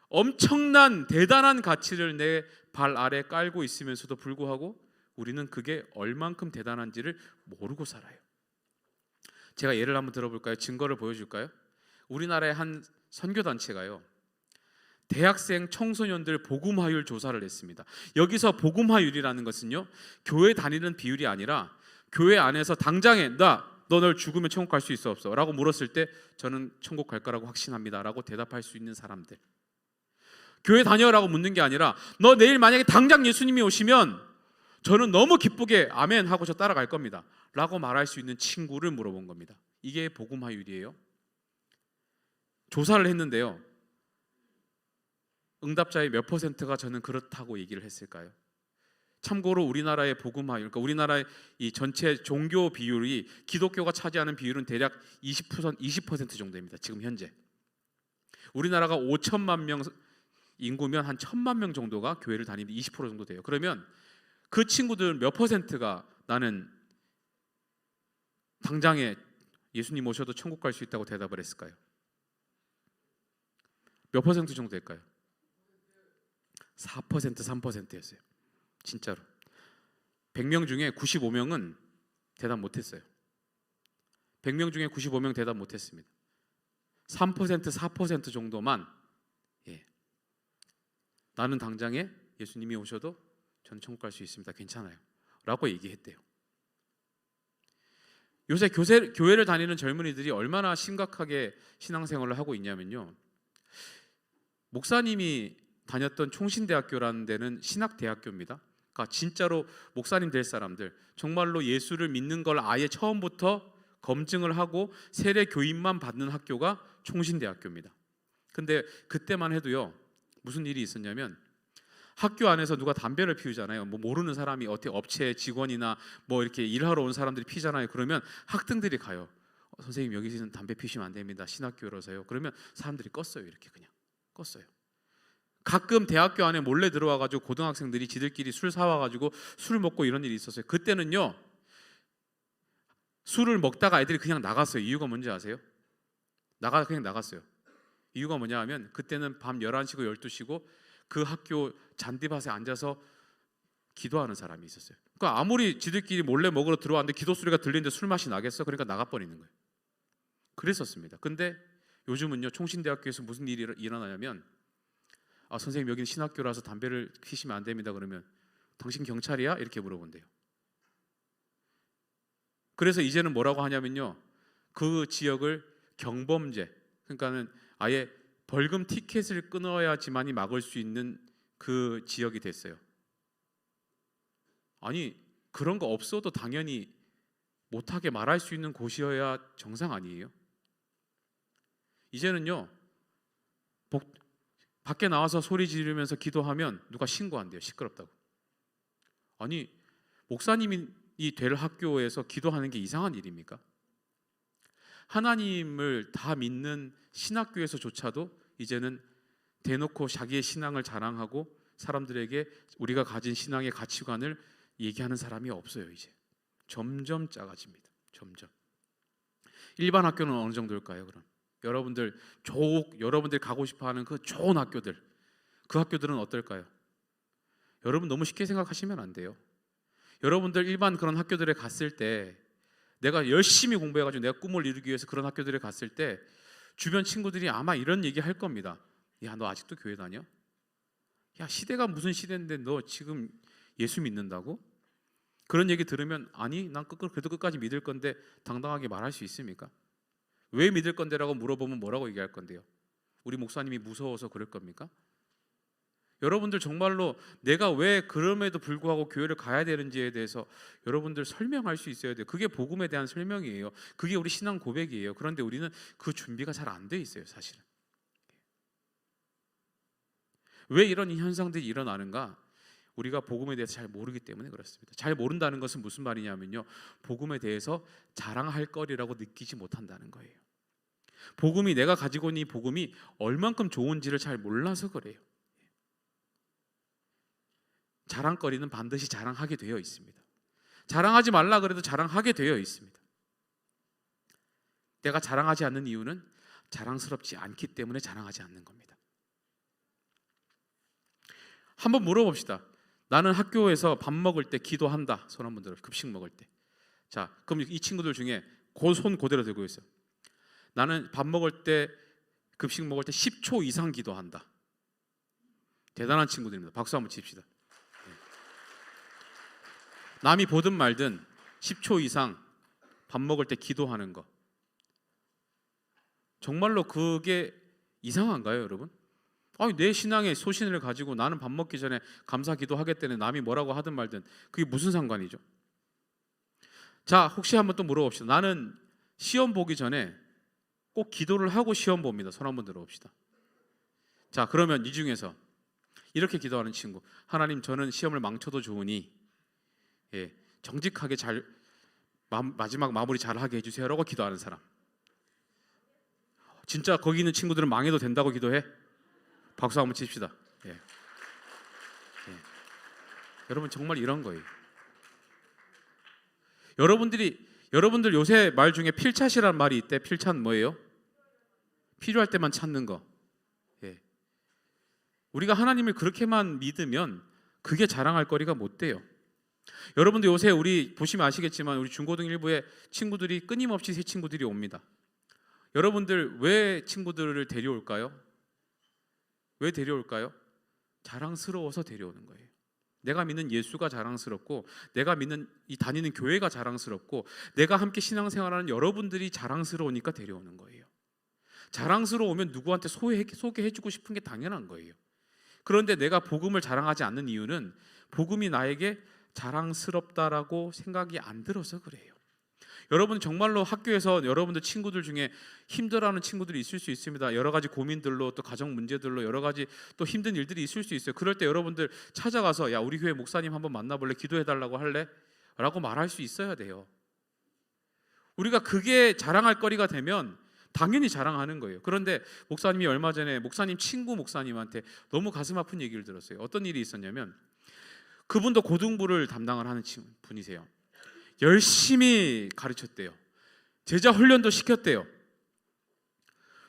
엄청난 대단한 가치를 내 발 아래 깔고 있으면서도 불구하고 우리는 그게 얼만큼 대단한지를 모르고 살아요. 제가 예를 한번 들어볼까요? 증거를 보여줄까요? 우리나라의 한 선교단체가요, 대학생 청소년들 복음화율 조사를 했습니다. 여기서 복음화율이라는 것은요, 교회 다니는 비율이 아니라 교회 안에서 당장에 너를 죽으면 천국 갈 수 있어 없어? 라고 물었을 때 저는 천국 갈 거라고 확신합니다 라고 대답할 수 있는 사람들. 교회 다녀라고 묻는 게 아니라 너 내일 만약에 당장 예수님이 오시면 저는 너무 기쁘게 아멘 하고 저 따라갈 겁니다 라고 말할 수 있는 친구를 물어본 겁니다. 이게 복음화율이에요. 조사를 했는데요, 응답자의 몇 퍼센트가 저는 그렇다고 얘기를 했을까요? 참고로 우리나라의 복음화율, 그러니까 우리나라의 이 전체 종교 비율이 기독교가 차지하는 비율은 대략 20% 정도입니다. 지금 현재 우리나라가 5천만 명 인구면 한 1,000만 명 정도가 교회를 다니는데 20% 정도 돼요. 그러면 그 친구들 몇 퍼센트가 나는 당장에 예수님 오셔도 천국 갈 수 있다고 대답을 했을까요? 몇 퍼센트 정도 될까요? 4%, 3%였어요. 진짜로. 100명 중에 95명은 대답 못했어요. 100명 중에 95명 대답 못했습니다. 3%, 4% 정도만 나는 당장에 예수님이 오셔도 저는 천국 갈 수 있습니다. 괜찮아요 라고 얘기했대요. 요새 교회를 다니는 젊은이들이 얼마나 심각하게 신앙생활을 하고 있냐면요, 목사님이 다녔던 총신대학교라는 데는 신학대학교입니다. 그러니까 진짜로 목사님 될 사람들, 정말로 예수를 믿는 걸 아예 처음부터 검증을 하고 세례 교인만 받는 학교가 총신대학교입니다. 근데 그때만 해도요, 무슨 일이 있었냐면 학교 안에서 누가 담배를 피우잖아요. 뭐 모르는 사람이 어떻게 업체 직원이나 뭐 이렇게 일하러 온 사람들이 피잖아요. 그러면 학생들이 가요. 선생님 여기서는 담배 피우시면 안 됩니다. 신학교라서요. 그러면 사람들이 껐어요. 이렇게 그냥 껐어요. 가끔 대학교 안에 몰래 들어와가지고 고등학생들이 지들끼리 술 사와가지고 술 먹고 이런 일이 있었어요. 그때는요, 술을 먹다가 애들이 그냥 나갔어요. 이유가 뭔지 아세요? 그냥 나갔어요. 이유가 뭐냐 하면 그때는 밤 11시고 12시고 그 학교 잔디밭에 앉아서 기도하는 사람이 있었어요. 그러니까 아무리 지들끼리 몰래 먹으러 들어왔는데 기도 소리가 들리는데 술 맛이 나겠어? 그러니까 나가버리는 거예요. 그랬었습니다. 근데 요즘은요, 총신대학교에서 무슨 일이 일어나냐면 선생님 여기는 신학교라서 담배를 피시면 안 됩니다. 그러면 당신 경찰이야? 이렇게 물어본대요. 그래서 이제는 뭐라고 하냐면요, 그 지역을 경범죄, 그러니까는 아예 벌금 티켓을 끊어야지만이 막을 수 있는 그 지역이 됐어요. 아니 그런 거 없어도 당연히 못하게 말할 수 있는 곳이어야 정상 아니에요? 이제는요, 밖에 나와서 소리 지르면서 기도하면 누가 신고한대요. 시끄럽다고. 아니 목사님이 될 학교에서 기도하는 게 이상한 일입니까? 하나님을 다 믿는 신학교에서조차도 이제는 대놓고 자기의 신앙을 자랑하고 사람들에게 우리가 가진 신앙의 가치관을 얘기하는 사람이 없어요. 이제 점점 작아집니다. 점점. 일반 학교는 어느 정도일까요? 그럼 여러분들 가고 싶어하는 그 좋은 학교들, 그 학교들은 어떨까요? 여러분 너무 쉽게 생각하시면 안 돼요. 여러분들 일반 그런 학교들에 갔을 때, 내가 열심히 공부해가지고 내가 꿈을 이루기 위해서 그런 학교들에 갔을 때 주변 친구들이 아마 이런 얘기 할 겁니다. 야, 너 아직도 교회 다녀? 야, 시대가 무슨 시대인데 너 지금 예수 믿는다고? 그런 얘기 들으면 아니, 난 그래도 끝까지 믿을 건데 당당하게 말할 수 있습니까? 왜 믿을 건데라고 물어보면 뭐라고 얘기할 건데요? 우리 목사님이 무서워서 그럴 겁니까? 여러분들 정말로 내가 왜 그럼에도 불구하고 교회를 가야 되는지에 대해서 여러분들 설명할 수 있어야 돼요. 그게 복음에 대한 설명이에요. 그게 우리 신앙 고백이에요. 그런데 우리는 그 준비가 잘 안 돼 있어요, 사실은. 왜 이런 현상들이 일어나는가? 우리가 복음에 대해서 잘 모르기 때문에 그렇습니다. 잘 모른다는 것은 무슨 말이냐면요, 복음에 대해서 자랑할 거리라고 느끼지 못한다는 거예요. 복음이, 내가 가지고 있는 이 복음이 얼만큼 좋은지를 잘 몰라서 그래요. 자랑거리는 반드시 자랑하게 되어 있습니다. 자랑하지 말라 그래도 자랑하게 되어 있습니다. 내가 자랑하지 않는 이유는 자랑스럽지 않기 때문에 자랑하지 않는 겁니다. 한번 물어봅시다. 나는 학교에서 밥 먹을 때 기도한다. 손 한번 들어. 급식 먹을 때. 자, 그럼 이 친구들 중에 손 그대로 들고 있어요. 나는 밥 먹을 때, 급식 먹을 때 10초 이상 기도한다. 대단한 친구들입니다. 박수 한번 칩시다. 남이 보든 말든 10초 이상 밥 먹을 때 기도하는 거, 정말로 그게 이상한가요, 여러분? 아니, 내 신앙의 소신을 가지고 나는 밥 먹기 전에 감사 기도하겠다는, 남이 뭐라고 하든 말든 그게 무슨 상관이죠? 자, 혹시 한번 또 물어봅시다. 나는 시험 보기 전에 꼭 기도를 하고 시험 봅니다. 손 한번 들어봅시다. 자, 그러면 이 중에서 이렇게 기도하는 친구, 하나님, 저는 시험을 망쳐도 좋으니 정직하게 잘 마지막 마무리 잘하게 해주세요라고 기도하는 사람. 진짜 거기 있는 친구들은 망해도 된다고 기도해? 박수 한번 칩시다. 여러분 정말 이런 거예요. 여러분들 요새 말 중에 필찻이라는 말이 있대. 필찻 뭐예요? 필요할 때만 찾는 거. 우리가 하나님을 그렇게만 믿으면 그게 자랑할 거리가 못 돼요. 여러분들 요새 우리 보시면 아시겠지만 우리 중고등 일부에 친구들이 끊임없이 새 친구들이 옵니다. 여러분들 왜 친구들을 데려올까요? 왜 데려올까요? 자랑스러워서 데려오는 거예요. 내가 믿는 예수가 자랑스럽고, 내가 믿는 이 다니는 교회가 자랑스럽고, 내가 함께 신앙생활하는 여러분들이 자랑스러우니까 데려오는 거예요. 자랑스러우면 누구한테 소개해주고 싶은 게 당연한 거예요. 그런데 내가 복음을 자랑하지 않는 이유는 복음이 나에게 자랑스럽다라고 생각이 안 들어서 그래요. 여러분 정말로 학교에서 여러분들 친구들 중에 힘들어하는 친구들이 있을 수 있습니다. 여러 가지 고민들로, 또 가정 문제들로 여러 가지 또 힘든 일들이 있을 수 있어요. 그럴 때 여러분들 찾아가서 야, 우리 교회 목사님 한번 만나볼래? 기도해달라고 할래? 라고 말할 수 있어야 돼요. 우리가 그게 자랑할 거리가 되면 당연히 자랑하는 거예요. 그런데 목사님이 얼마 전에 친구 목사님한테 너무 가슴 아픈 얘기를 들었어요. 어떤 일이 있었냐면, 그분도 고등부를 담당을 하는 분이세요. 열심히 가르쳤대요. 제자 훈련도 시켰대요.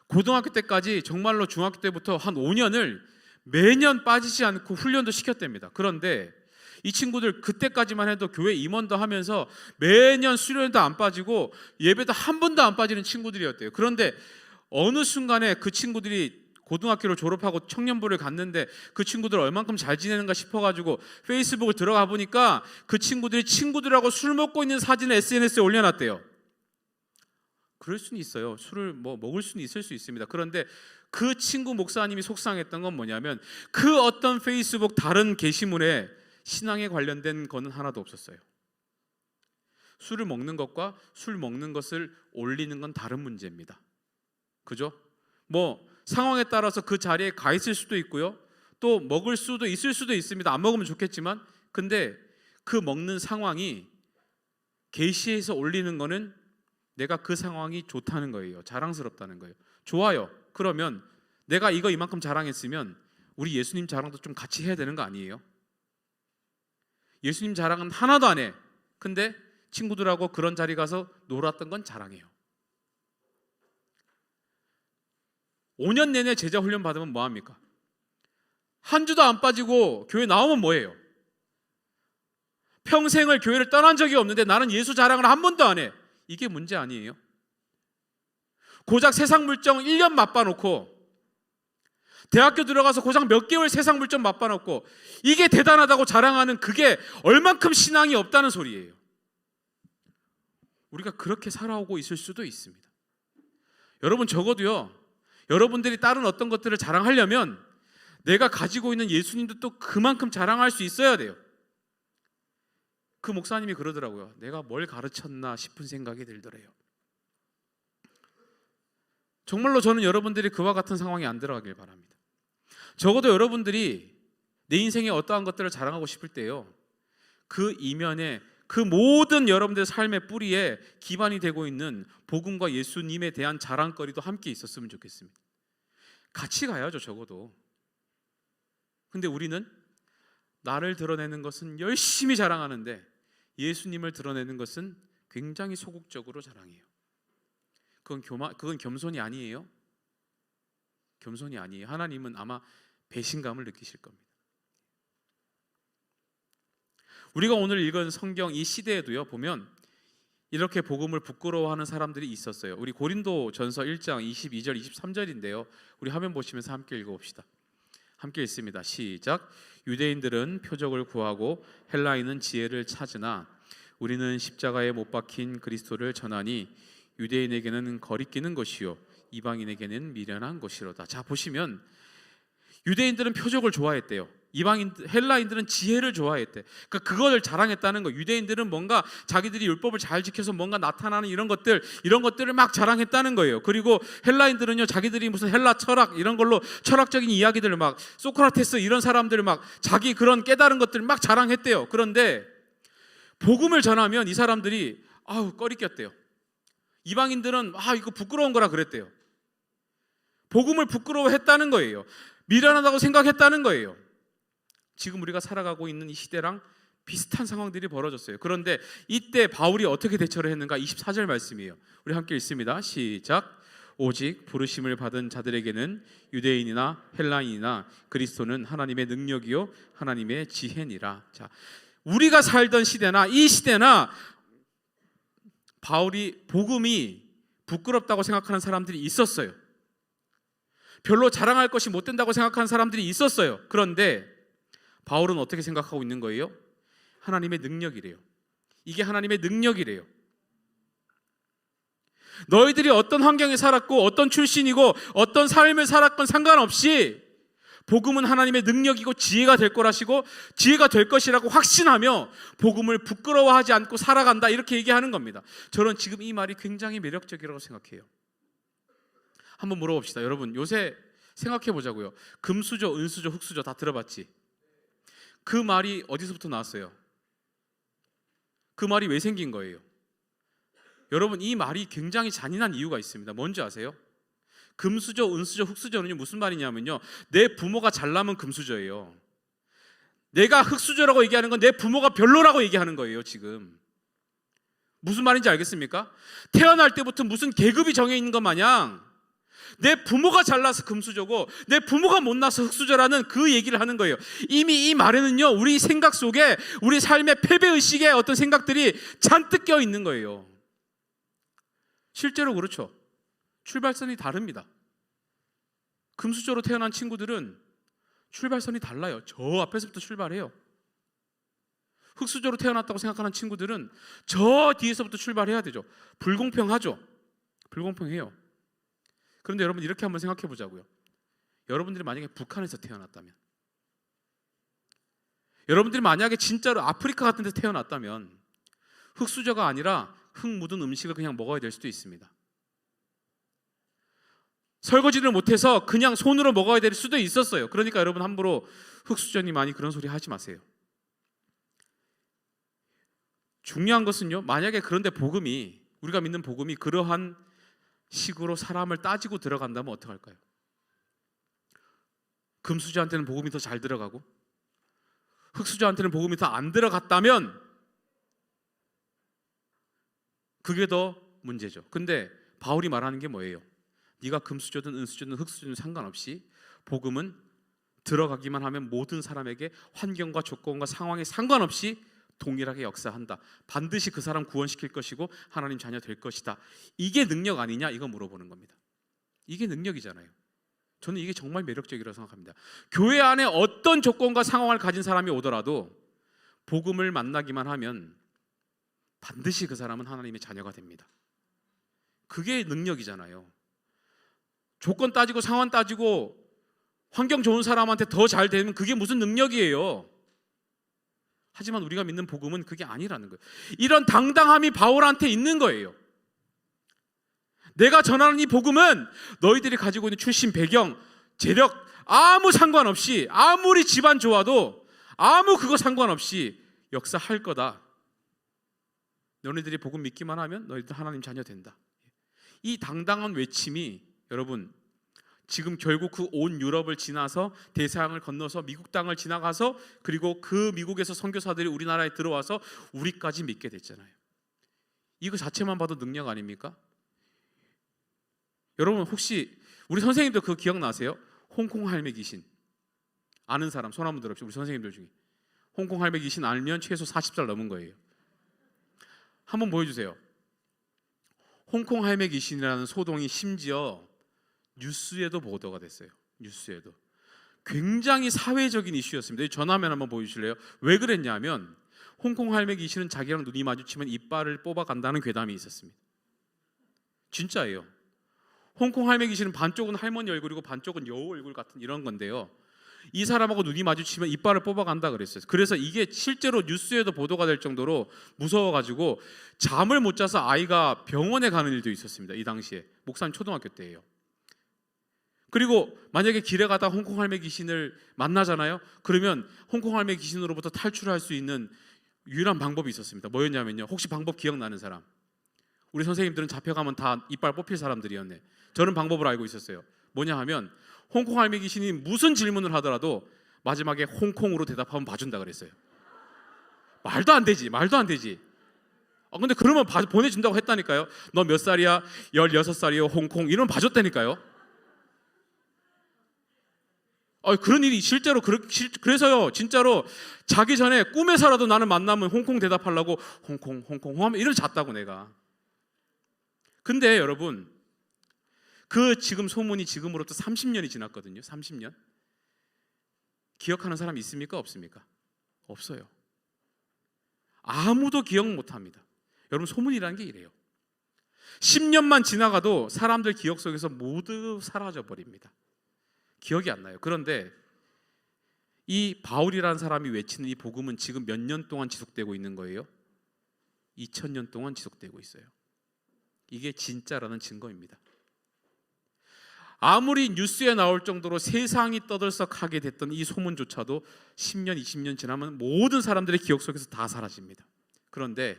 고등학교 때까지 정말로 중학교 때부터 한 5년을 매년 빠지지 않고 훈련도 시켰답니다. 그런데 이 친구들 그때까지만 해도 교회 임원도 하면서 매년 수련도 안 빠지고 예배도 한 번도 안 빠지는 친구들이었대요. 그런데 어느 순간에 그 친구들이 고등학교를 졸업하고 청년부를 갔는데 그 친구들 얼만큼 잘 지내는가 싶어가지고 페이스북을 들어가 보니까 그 친구들이 친구들하고 술 먹고 있는 사진을 SNS에 올려놨대요. 그럴 수는 있어요. 술을 먹을 수는 있을 수 있습니다. 그런데 그 친구 목사님이 속상했던 건 뭐냐면 그 어떤 페이스북 다른 게시물에 신앙에 관련된 거는 하나도 없었어요. 술을 먹는 것과 술 먹는 것을 올리는 건 다른 문제입니다. 그죠? 상황에 따라서 그 자리에 가 있을 수도 있고요. 또 먹을 수도 있을 수도 있습니다. 안 먹으면 좋겠지만, 근데 그 먹는 상황이 게시해서 올리는 거는 내가 그 상황이 좋다는 거예요. 자랑스럽다는 거예요. 좋아요. 그러면 내가 이거 이만큼 자랑했으면 우리 예수님 자랑도 좀 같이 해야 되는 거 아니에요? 예수님 자랑은 하나도 안 해. 근데 친구들하고 그런 자리 가서 놀았던 건 자랑해요. 5년 내내 제자 훈련 받으면 뭐합니까? 한 주도 안 빠지고 교회 나오면 뭐해요? 평생을 교회를 떠난 적이 없는데 나는 예수 자랑을 한 번도 안 해. 이게 문제 아니에요? 고작 세상 물정 1년 맛봐놓고 대학교 들어가서 고작 몇 개월 세상 물정 맛봐놓고 이게 대단하다고 자랑하는 그게 얼만큼 신앙이 없다는 소리예요. 우리가 그렇게 살아오고 있을 수도 있습니다. 여러분 적어도요, 여러분들이 다른 어떤 것들을 자랑하려면 내가 가지고 있는 예수님도 또 그만큼 자랑할 수 있어야 돼요. 그 목사님이 그러더라고요. 내가 뭘 가르쳤나 싶은 생각이 들더래요. 정말로 저는 여러분들이 그와 같은 상황에 안 들어가길 바랍니다. 적어도 여러분들이 내 인생에 어떠한 것들을 자랑하고 싶을 때요, 그 이면에 그 모든 여러분들의 삶의 뿌리에 기반이 되고 있는 복음과 예수님에 대한 자랑거리도 함께 있었으면 좋겠습니다. 같이 가야죠, 적어도. 근데 우리는 나를 드러내는 것은 열심히 자랑하는데 예수님을 드러내는 것은 굉장히 소극적으로 자랑해요. 그건 겸손이 아니에요. 겸손이 아니에요. 하나님은 아마 배신감을 느끼실 겁니다. 우리가 오늘 읽은 성경 이 시대에도요, 보면 이렇게 복음을 부끄러워하는 사람들이 있었어요. 우리 고린도전서 1장 22절 23절인데요. 우리 화면 보시면서 함께 읽어봅시다. 함께 읽습니다. 시작. 유대인들은 표적을 구하고 헬라인은 지혜를 찾으나 우리는 십자가에 못 박힌 그리스도를 전하니 유대인에게는 거리끼는 것이요 이방인에게는 미련한 것이로다. 자, 보시면 유대인들은 표적을 좋아했대요. 헬라인들은 지혜를 좋아했대. 그러니까 그걸 자랑했다는 거. 유대인들은 뭔가 자기들이 율법을 잘 지켜서 뭔가 나타나는 이런 것들을 막 자랑했다는 거예요. 그리고 헬라인들은요, 자기들이 무슨 헬라 철학 이런 걸로 철학적인 이야기들을 막 소크라테스 이런 사람들을 막 자기 그런 깨달은 것들을 막 자랑했대요. 그런데 복음을 전하면 이 사람들이 꺼리꼈대요. 이방인들은 이거 부끄러운 거라 그랬대요. 복음을 부끄러워했다는 거예요. 미련하다고 생각했다는 거예요. 지금 우리가 살아가고 있는 이 시대랑 비슷한 상황들이 벌어졌어요. 그런데 이때 바울이 어떻게 대처를 했는가? 24절 말씀이에요. 우리 함께 읽습니다. 시작. 오직 부르심을 받은 자들에게는 유대인이나 헬라인이나 그리스도는 하나님의 능력이요 하나님의 지혜니라. 자, 우리가 살던 시대나 이 시대나 복음이 부끄럽다고 생각하는 사람들이 있었어요. 별로 자랑할 것이 못 된다고 생각하는 사람들이 있었어요. 그런데 바울은 어떻게 생각하고 있는 거예요? 하나님의 능력이래요. 이게 하나님의 능력이래요. 너희들이 어떤 환경에 살았고 어떤 출신이고 어떤 삶을 살았건 상관없이 복음은 하나님의 능력이고 지혜가 될 거라시고 지혜가 될 것이라고 확신하며 복음을 부끄러워하지 않고 살아간다, 이렇게 얘기하는 겁니다. 저는 지금 이 말이 굉장히 매력적이라고 생각해요. 한번 물어봅시다. 여러분, 요새 생각해 보자고요. 금수저, 은수저, 흙수저 다 들어봤지? 그 말이 어디서부터 나왔어요? 그 말이 왜 생긴 거예요? 여러분, 이 말이 굉장히 잔인한 이유가 있습니다. 뭔지 아세요? 금수저, 은수저, 흙수저는 무슨 말이냐면요, 내 부모가 잘나면 금수저예요. 내가 흙수저라고 얘기하는 건 내 부모가 별로라고 얘기하는 거예요. 지금 무슨 말인지 알겠습니까? 태어날 때부터 무슨 계급이 정해 있는 것 마냥 내 부모가 잘나서 금수저고 내 부모가 못나서 흙수저라는 그 얘기를 하는 거예요. 이미 이 말에는요, 우리 생각 속에 우리 삶의 패배의식의 어떤 생각들이 잔뜩 껴 있는 거예요. 실제로 그렇죠. 출발선이 다릅니다. 금수저로 태어난 친구들은 출발선이 달라요. 저 앞에서부터 출발해요. 흙수저로 태어났다고 생각하는 친구들은 저 뒤에서부터 출발해야 되죠. 불공평하죠. 불공평해요. 그런데 여러분, 이렇게 한번 생각해 보자고요. 여러분들이 만약에 북한에서 태어났다면, 여러분들이 만약에 진짜로 아프리카 같은 데서 태어났다면 흙수저가 아니라 흙 묻은 음식을 그냥 먹어야 될 수도 있습니다. 설거지를 못해서 그냥 손으로 먹어야 될 수도 있었어요. 그러니까 여러분, 함부로 흙수저니 많이 그런 소리 하지 마세요. 중요한 것은요, 만약에 그런데 복음이, 우리가 믿는 복음이 그러한 식으로 사람을 따지고 들어간다면 어떡할까요? 금수저한테는 복음이 더 잘 들어가고 흙수저한테는 복음이 더 안 들어갔다면 그게 더 문제죠. 근데 바울이 말하는 게 뭐예요? 네가 금수저든 은수저든 흙수저든 상관없이 복음은 들어가기만 하면 모든 사람에게 환경과 조건과 상황에 상관없이 동일하게 역사한다. 반드시 그 사람 구원시킬 것이고 하나님 자녀 될 것이다. 이게 능력 아니냐? 이거 물어보는 겁니다. 이게 능력이잖아요. 저는 이게 정말 매력적이라고 생각합니다. 교회 안에 어떤 조건과 상황을 가진 사람이 오더라도 복음을 만나기만 하면 반드시 그 사람은 하나님의 자녀가 됩니다. 그게 능력이잖아요. 조건 따지고 상황 따지고 환경 좋은 사람한테 더 잘 되면 그게 무슨 능력이에요? 하지만 우리가 믿는 복음은 그게 아니라는 거예요. 이런 당당함이 바울한테 있는 거예요. 내가 전하는 이 복음은 너희들이 가지고 있는 출신, 배경, 재력 아무 상관없이, 아무리 집안 좋아도 아무 그거 상관없이 역사할 거다. 너희들이 복음 믿기만 하면 너희들 하나님 자녀 된다. 이 당당한 외침이 여러분, 지금 결국 그 온 유럽을 지나서 대서양을 건너서 미국 땅을 지나가서 그리고 그 미국에서 선교사들이 우리나라에 들어와서 우리까지 믿게 됐잖아요. 이거 자체만 봐도 능력 아닙니까? 여러분, 혹시 우리 선생님들 그거 기억나세요? 홍콩 할매 귀신 아는 사람 손 한번 들어봅시다. 우리 선생님들 중에 홍콩 할매 귀신 알면 최소 40살 넘은 거예요. 한번 보여주세요. 홍콩 할매 귀신이라는 소동이 심지어 뉴스에도 보도가 됐어요. 뉴스에도 굉장히 사회적인 이슈였습니다. 전화면 한번 보여주실래요? 왜 그랬냐면 홍콩 할매 귀신은 자기랑 눈이 마주치면 이빨을 뽑아간다는 괴담이 있었습니다. 진짜예요. 홍콩 할매 귀신은 반쪽은 할머니 얼굴이고 반쪽은 여우 얼굴 같은 이런 건데요. 이 사람하고 눈이 마주치면 이빨을 뽑아간다 그랬어요. 그래서 이게 실제로 뉴스에도 보도가 될 정도로 무서워가지고 잠을 못 자서 아이가 병원에 가는 일도 있었습니다. 이 당시에 목사님 초등학교 때예요. 그리고 만약에 길에 가다 홍콩 할매 귀신을 만나잖아요. 그러면 홍콩 할매 귀신으로부터 탈출할 수 있는 유일한 방법이 있었습니다. 뭐였냐면요. 혹시 방법 기억나는 사람? 우리 선생님들은 잡혀가면 다 이빨 뽑힐 사람들이었네. 저는 방법을 알고 있었어요. 뭐냐 하면 홍콩 할매 귀신이 무슨 질문을 하더라도 마지막에 홍콩으로 대답하면 봐준다 그랬어요. 말도 안 되지. 근데 그러면 보내준다고 했다니까요. 너 몇 살이야? 16살이요 홍콩. 이러면 봐줬다니까요. 그런 일이 실제로 그래서요, 진짜로 자기 전에 꿈에서라도 나는 만나면 홍콩 대답하려고 홍콩 하면 이러고 잤다고 내가. 근데 여러분, 그 지금 소문이 지금으로부터 30년이 지났거든요. 30년. 기억하는 사람 있습니까? 없습니까? 없어요. 아무도 기억 못합니다. 여러분, 소문이라는 게 이래요. 10년만 지나가도 사람들 기억 속에서 모두 사라져버립니다. 기억이 안 나요. 그런데 이 바울이라는 사람이 외치는 이 복음은 지금 몇 년 동안 지속되고 있는 거예요? 2000년 동안 지속되고 있어요. 이게 진짜라는 증거입니다. 아무리 뉴스에 나올 정도로 세상이 떠들썩하게 됐던 이 소문조차도 10년, 20년 지나면 모든 사람들의 기억 속에서 다 사라집니다. 그런데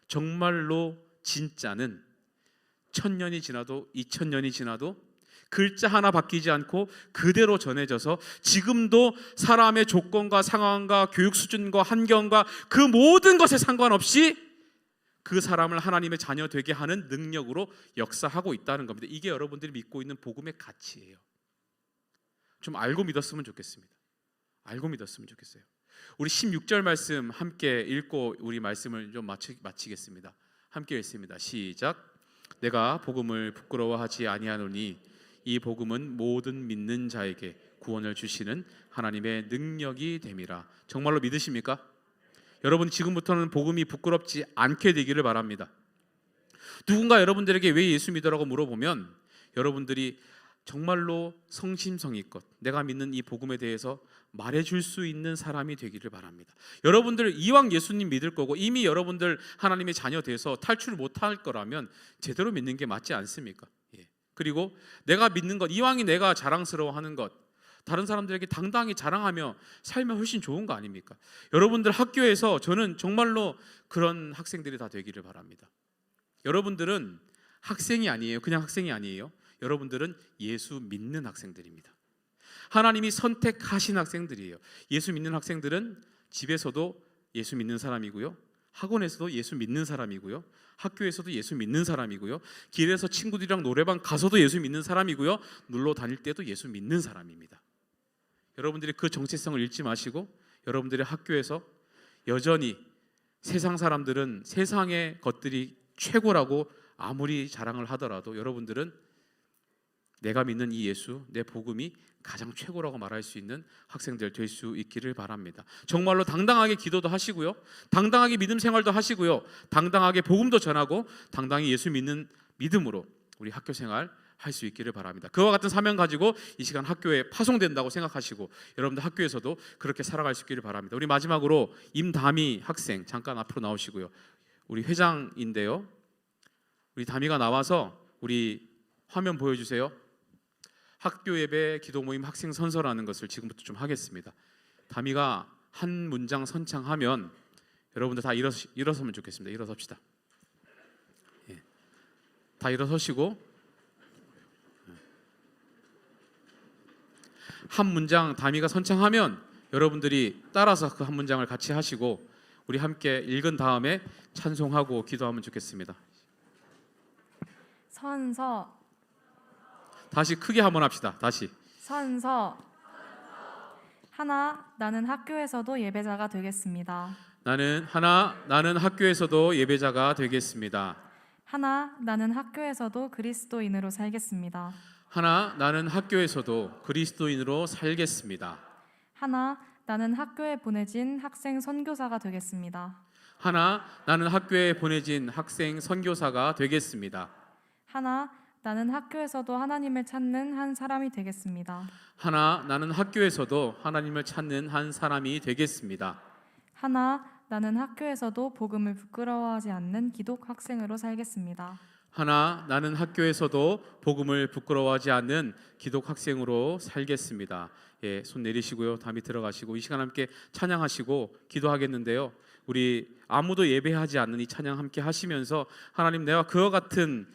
정말로 진짜는 1000년이 지나도 2000년이 지나도 글자 하나 바뀌지 않고 그대로 전해져서 지금도 사람의 조건과 상황과 교육 수준과 환경과 그 모든 것에 상관없이 그 사람을 하나님의 자녀 되게 하는 능력으로 역사하고 있다는 겁니다. 이게 여러분들이 믿고 있는 복음의 가치예요. 좀 알고 믿었으면 좋겠습니다. 알고 믿었으면 좋겠어요. 우리 16절 말씀 함께 읽고 우리 말씀을 좀 마치겠습니다. 함께 읽습니다. 시작. 내가 복음을 부끄러워하지 아니하노니 이 복음은 모든 믿는 자에게 구원을 주시는 하나님의 능력이 됨이라. 정말로 믿으십니까? 여러분 지금부터는 복음이 부끄럽지 않게 되기를 바랍니다. 누군가 여러분들에게 왜 예수 믿으라고 물어보면 여러분들이 정말로 성심성의껏 내가 믿는 이 복음에 대해서 말해줄 수 있는 사람이 되기를 바랍니다. 여러분들 이왕 예수님 믿을 거고 이미 여러분들 하나님의 자녀 돼서 탈출 못할 거라면 제대로 믿는 게 맞지 않습니까? 그리고 내가 믿는 것, 이왕이 내가 자랑스러워하는 것, 다른 사람들에게 당당히 자랑하며 살면 훨씬 좋은 거 아닙니까? 여러분들 학교에서 저는 정말로 그런 학생들이 다 되기를 바랍니다. 여러분들은 학생이 아니에요. 그냥 학생이 아니에요. 여러분들은 예수 믿는 학생들입니다. 하나님이 선택하신 학생들이에요. 예수 믿는 학생들은 집에서도 예수 믿는 사람이고요, 학원에서도 예수 믿는 사람이고요, 학교에서도 예수 믿는 사람이고요, 길에서 친구들이랑 노래방 가서도 예수 믿는 사람이고요, 놀러 다닐 때도 예수 믿는 사람입니다. 여러분들이 그 정체성을 잃지 마시고 여러분들의 학교에서 여전히 세상 사람들은 세상의 것들이 최고라고 아무리 자랑을 하더라도 여러분들은 내가 믿는 이 예수, 내 복음이 가장 최고라고 말할 수 있는 학생들 될 수 있기를 바랍니다. 정말로 당당하게 기도도 하시고요, 당당하게 믿음 생활도 하시고요, 당당하게 복음도 전하고 당당히 예수 믿는 믿음으로 우리 학교 생활 할 수 있기를 바랍니다. 그와 같은 사명 가지고 이 시간 학교에 파송된다고 생각하시고 여러분들 학교에서도 그렇게 살아갈 수 있기를 바랍니다. 우리 마지막으로 임다미 학생 잠깐 앞으로 나오시고요. 우리 회장인데요, 우리 다미가 나와서 우리 화면 보여주세요. 학교 예배 기도 모임 학생 선서라는 것을 지금부터 좀 하겠습니다. 다미가 한 문장 선창하면 여러분들 다 일어서면 좋겠습니다. 일어섭시다. 다 일어서시고 한 문장 다미가 선창하면 여러분들이 따라서 그 한 문장을 같이 하시고 우리 함께 읽은 다음에 찬송하고 기도하면 좋겠습니다. 선서. 다시 크게 한번 합시다. 다시. 선서. 하나, 나는 학교에서도 예배자가 되겠습니다. 나는 학교에서도 예배자가 되겠습니다. 하나, 나는 학교에서도 그리스도인으로 살겠습니다. 하나, 나는 학교에서도 그리스도인으로 살겠습니다. 하나, 나는 학교에 보내진 학생 선교사가 되겠습니다. 하나, 나는 학교에 보내진 학생 선교사가 되겠습니다. 하나, 나는 학교에서도 하나님을 찾는 한 사람이 되겠습니다. 하나, 나는 학교에서도 하나님을 찾는 한 사람이 되겠습니다. 하나, 나는 학교에서도 복음을 부끄러워하지 않는 기독 학생으로 살겠습니다. 하나, 나는 학교에서도 복음을 부끄러워하지 않는 기독 학생으로 살겠습니다. 손 내리시고요. 담이 들어가시고 이 시간 함께 찬양하시고 기도하겠는데요. 우리 아무도 예배하지 않는 이 찬양 함께 하시면서 하나님, 내가 그와 같은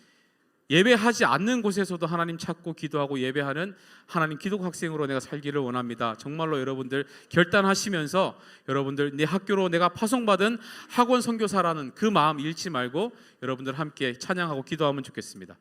예배하지 않는 곳에서도 하나님 찾고 기도하고 예배하는 하나님 기독 학생으로 내가 살기를 원합니다. 정말로 여러분들 결단하시면서 여러분들 내 학교로 내가 파송받은 학원 선교사라는 그 마음 잃지 말고 여러분들 함께 찬양하고 기도하면 좋겠습니다.